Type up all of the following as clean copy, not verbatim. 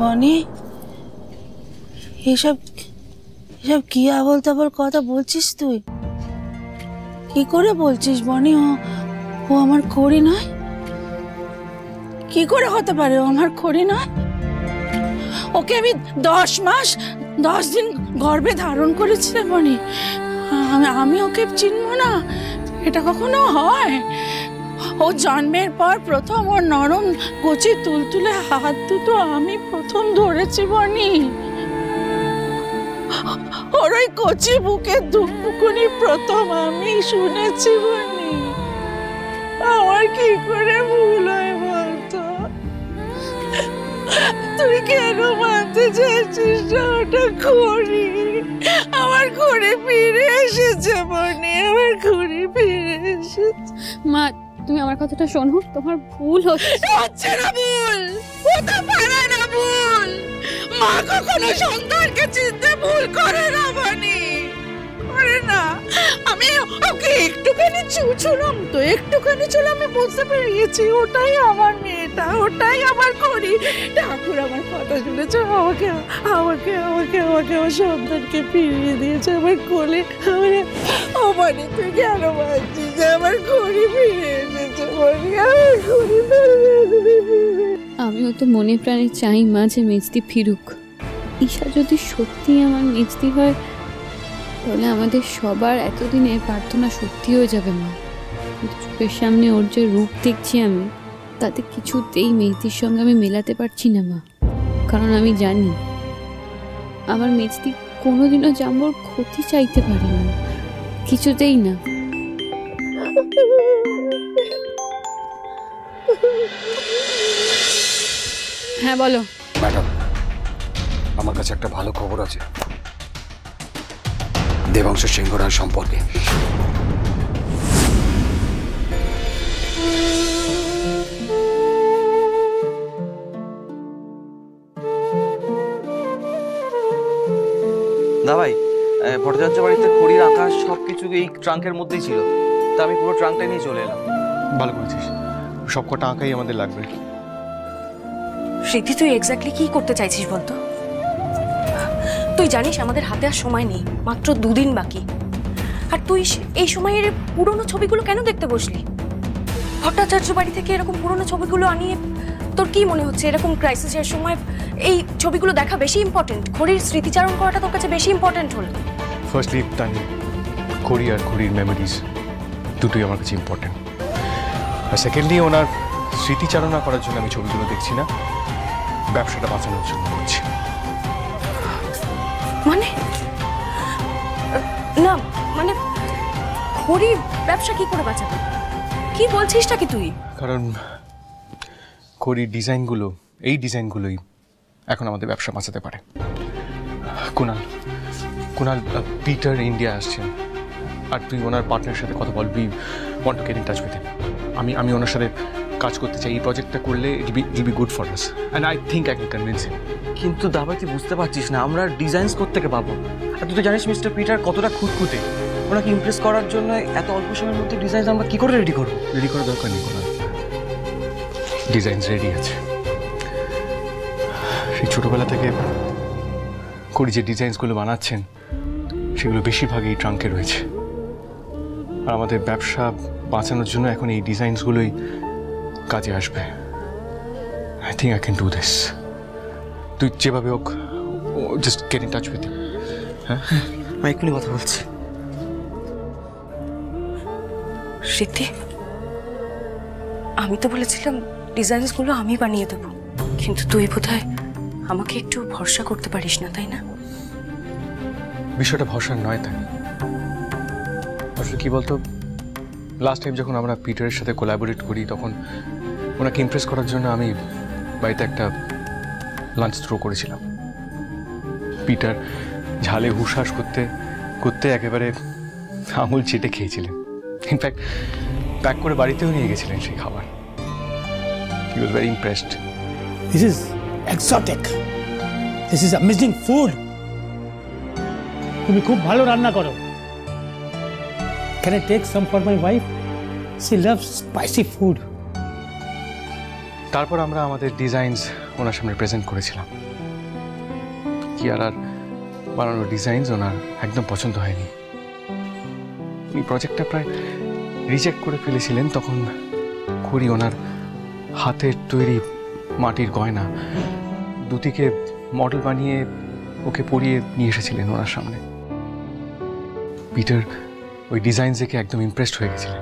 বনি, এসব এসব কি আবল তাবল কথা বলছিস তুই? কি করে বলছিস বনি? ও আমার খড়ি নয়? কি করে হতে পারে ও আমার খড়ি নয়? ওকে আমি 10 মাস 10 দিন গর্ভে ধারণ করেছি রে বনি। আমি ওকে চিনব না? এটা কখনো হয়? ও জন্মের পর প্রথম ওর নরম কচি তুলতুলে হাত দুটো আমি প্রথম ধরেছি বনি। ওর ওই কচি বুকে দুপুকুনি প্রথম আমি শুনেছি বনি। আমার কি করে ভুল হয় বলতো? তুই কেন মানতে চাইছিস না ওটা খড়ি? আমার খড়ি ফিরে এসেছে বনি, আমার খড়ি ফিরে এসেছে। মা, তুমি আমার কথাটা শোনো, তোমার ভুল হচ্ছে না। ভুল হতে পারে না। ভুল মা কখনো সন্তানকে চিনতে ভুল করে না বনি, করে না। আমি ওকে একটুখানি ছুঁলাম তো, একটুখানি ছুঁলে আমি বুঝতে পেরেছি ওটাই আমার মেয়েটা, ওটাই আমার খড়ি। ঠাকুর আমার কথা শুনেছে, আমাকে আমাকে আমাকে আমাকে আমার সন্তানকে ফিরিয়ে দিয়েছে আমার কোলে। ও বনি, তুই কেন ভাবছিস যে আমার খড়ি ফিরে এসেছে বনি? আমার খড়ি আমিও তো মনে প্রাণে চাই মা যে মেজদি ফিরুক। ঈশা যদি সত্যি আমার মেজদি হয় তাহলে আমাদের সবার এতদিনের প্রার্থনা সত্যি হয়ে যাবে মা। কিন্তু চোখের সামনে ওর যে রূপ দেখছি আমি, তাতে কিছুতেই মেজদির সঙ্গে আমি মেলাতে পারছি না মা। কারণ আমি জানি আমার মেজদি কোনোদিনও জাম্বুর ক্ষতি চাইতে পারে না, কিছুতেই না। হ্যাঁ বলো। ম্যাডাম, আমার কাছে একটা ভালো খবর আছে দেবাংশ সিংহরায় সম্পর্কে। দা ভাই, ভট্টাচার্য বাড়িতে খড়ির আকাশ সবকিছু এই ট্রাঙ্কের মধ্যেই ছিল, তা আমি পুরো ট্রাঙ্কটা নিয়ে চলে এলাম। ভালো করেছিস, সব কটা আঁকাই আমাদের লাগবে। সিদ্ধি, তুই এক্স্যাক্টলি কি করতে চাইছিস বলতো? তুই জানিস আমাদের হাতে আর সময় নেই, মাত্র 2 দিন বাকি। আর তুই এই সময়ের পুরনো ছবিগুলো কেন দেখতে বসলি? ভট্টাচার্য বাড়ি থেকে এরকম পুরনো ছবিগুলো আনিয়ে তোর কি মনে হচ্ছে এরকম ক্রাইসিসের সময় এই ছবিগুলো দেখা বেশি ইম্পর্টেন্ট? খড়ির স্মৃতিচারণ করাটা তোর কাছে বেশি ইম্পর্টেন্ট হল? ফার্স্টলি তানি, খড়ি আর খড়ির মেমোরিজ দুটোই আমার কাছে ইম্পর্টেন্ট। আর সেকেন্ডলি ওনার স্মৃতিচারণা করার জন্য আমি ছবিগুলো দেখছি না, ব্যবসাটা বাঁচানোর জন্য করছি। মানে না, মানে খড়ির ব্যবসা কি করে বাঁচাবে? কি বলছিসটা কি তুই? কারণ খড়ির ডিজাইনগুলো, এই ডিজাইনগুলোই এখন আমাদের ব্যবসা বাঁচাতে পারে। কুনাল পিটার ইন্ডিয়া আসছেন, আর তুই ওনার পার্টনারের সাথে কথা বল। We want to get in touch with him. আমি ওনার সাথে কাজ করতে চাই। এই প্রজেক্টটা করলে it be good for us and I think I can convince him. কিন্তু দাবাই, তুই বুঝতে পারছিস না আমরা ডিজাইনস কোত্থেকে পাবো? আর তুই তো জানিস মিস্টার পিটার কতটা খুঁতখুঁতে। ওনাকে ইমপ্রেস করার জন্য এত অল্প সময়ের মধ্যে ডিজাইন আমরা কি করে রেডি করবো? রেডি করার দরকার নেই, কোনো ডিজাইনস রেডি আছে। সেই ছোটোবেলা থেকে খড়ি যে ডিজাইনসগুলো বানাচ্ছেন সেগুলো বেশিরভাগ এই ট্রাঙ্কে রয়েছে। আর আমাদের ব্যবসা বাঁচানোর জন্য এখন এই ডিজাইনসগুলোই কাজে আসবে। I think I can do this. তুই যেভাবে হোক just get in touch with হিম। হ্যাঁ, আমি এক্ষুনি কথা বলছি। সিদ্ধি, আমি তো বলেছিলাম ডিজাইনসগুলো আমি বানিয়ে দেবো, কিন্তু তুই বোধহয় আমাকে একটু ভরসা করতে পারিস না, তাই না? বিষয়টা ভরসার নয় তাই। আসলে কি বলতো, লাস্ট টাইম যখন আমরা পিটারের সাথে কোলাবোরেট করি তখন ওনাকে ইমপ্রেস করার জন্য আমি বাড়িতে একটা লাঞ্চ থ্রো করেছিলাম। পিটার ঝালে হুশাস করতে করতে একেবারে আঙুল চেটে খেয়েছিলেন। ইনফ্যাক্ট প্যাক করে বাড়িতেও নিয়ে গেছিলেন সেই খাবার। He was very impressed. This is exotic, this is amazing food. তুমি খুব ভালো রান্না করো। Can I take some for my wife? She loves spicy food. তারপর আমরা আমাদের ডিজাইনস ওনার সামনে প্রেজেন্ট করেছিলাম। কিয়ারার বানানো ডিজাইনস ওনার একদম পছন্দ হয়নি। উনি প্রজেক্টটা প্রায় রিজেক্ট করে ফেলেছিলেন। তখন খড়ি ওনার হাতের তৈরি মাটির গয়না দুটিকে মডেল বানিয়ে ওকে পরিয়ে নিয়ে এসেছিলেন ওনার সামনে। পিটার ওই ডিজাইন দেখে একদম ইমপ্রেসড হয়ে গেছিলেন।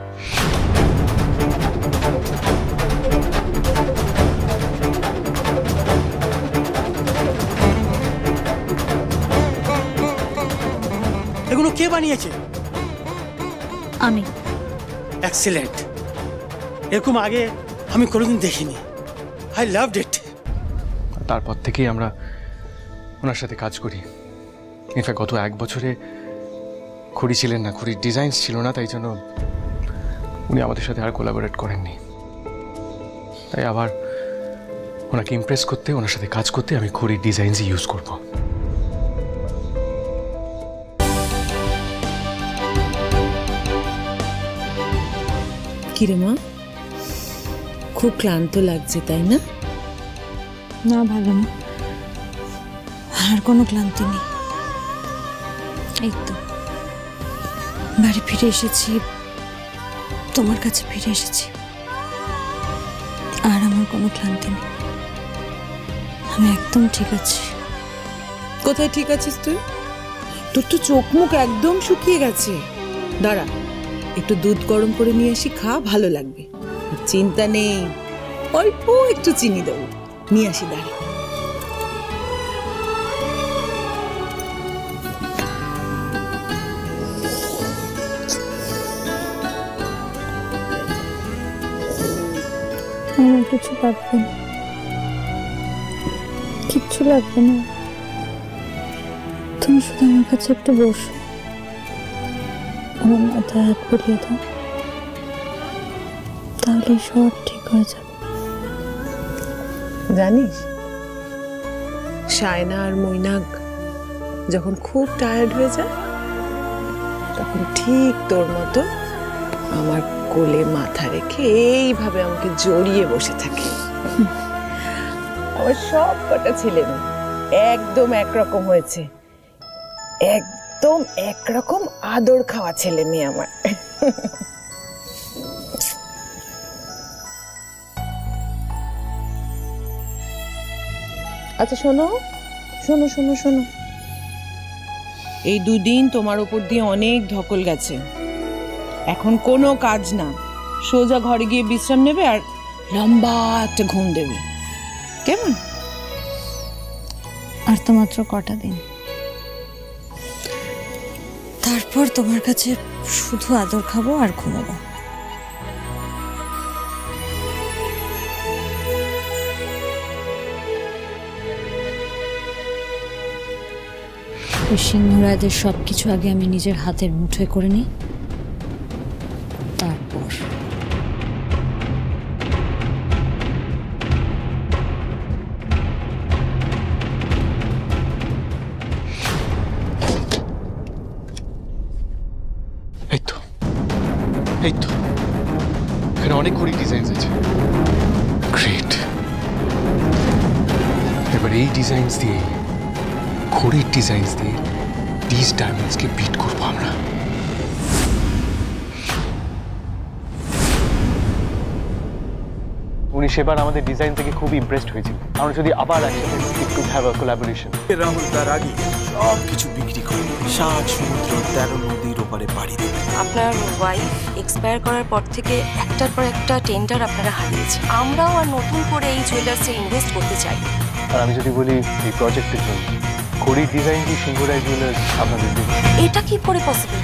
এগুলো কে বানিয়েছে? আমি। এক্সিলেন্ট, এরকম আগে আমি কোনোদিন দেখিনি। I loved it. তারপর থেকেই আমরা ওনার সাথে কাজ করি। ইনফ্যাক্ট গত 1 বছরে খড়ি ছিলেন না, খড়ির ডিজাইনস ছিল না, তাই জন্য উনি আমাদের সাথে আর কোলাবোরেট করেননি। তাই আবার ওনাকে ইমপ্রেস করতে, ওনার সাথে কাজ করতে আমি খড়ির ডিজাইনসই ইউজ করব। কিরে মা, খুব ক্লান্ত লাগছে তাই না? না ভালো না, আর কোনো ক্লান্তি নেই। এই তো বাড়ি ফিরে এসেছি, তোমার কাছে ফিরে এসেছি, আর আমার কোনো ক্লান্তি নেই। আমি একদম ঠিক আছি। কোথায় ঠিক আছিস তুই? তোর তো চোখ মুখ একদম শুকিয়ে গেছে। দাঁড়া, একটু দুধ গরম করে নিয়ে আসি, খা, ভালো লাগবে। চিন্তা নেই, অল্প একটু চিনি দেবো, নিয়ে আসি। দাঁড়া, আমার কিছু লাগবে না, কিচ্ছু লাগবে না। তুমি শুধু আমার কাছে একটু বসো, আমার মাথায় হাত বুলিয়ে দাও, তাহলে সব ঠিক হয়ে যাবে। জানিস, সায়না আর মৈনাক যখন খুব টায়ার্ড হয়ে যায়, তখন ঠিক তোর মতো আমার কোলে মাথা রেখে এইভাবে আমাকে জড়িয়ে বসে থাকে। আমার সব কটা ছেলে মেয়ে একদম একরকম হয়েছে, একদম একরকম আদর খাওয়া ছেলে মেয়ে আমার। আচ্ছা শোনো শোনো শোনো শোনো, এই 2 দিন তোমার উপর দিয়ে অনেক ধকল গেছে। এখন কোনো কাজ না, সোজা ঘরে গিয়ে বিশ্রাম নেবে আর লম্বা একটা ঘুম দেবে, কেমন? আর তো মাত্র কটা দিন, তারপর তোমার কাছে শুধু আদর খাবো আর ঘুমাবো। সিংহরাজের সবকিছু আগে আমি নিজের হাতের মুঠোয় করে নিই, তারপর এই তো এখানে অনেক খড়ি ডিজাইনস আছে। গ্রেট। এবার এই ডিজাইনস দিয়ে, খড়ির ডিজাইনস দিয়ে দিস ডায়মন্ডসকে বিট করবো আমরা। উনি সেবার আমাদের ডিজাইন থেকে খুব ইমপ্রেসড হয়েছিল। আমরা যদি আবার একসাথে it could have a collaboration. Rahul তার আগে সব কিছু বিক্রি করে 7 সমুদ্র 13 নদীর ওপারে পাড়ি দেবে। আপনার ওয়াইফ এক্সপায়ার করার পর থেকে একটার পর একটা টেন্ডার আপনারা হারিয়েছেন। আমরাও আর নতুন করে এই জুয়েলার্সে ইনভেস্ট করতে চাই। আর আমি যদি বলি এই প্রজেক্টের জন্য খড়ির ডিজাইন দিয়ে সিংহরাজ জুয়েলার্স আপনাদের দেবে, এটা কি করে পসিবল?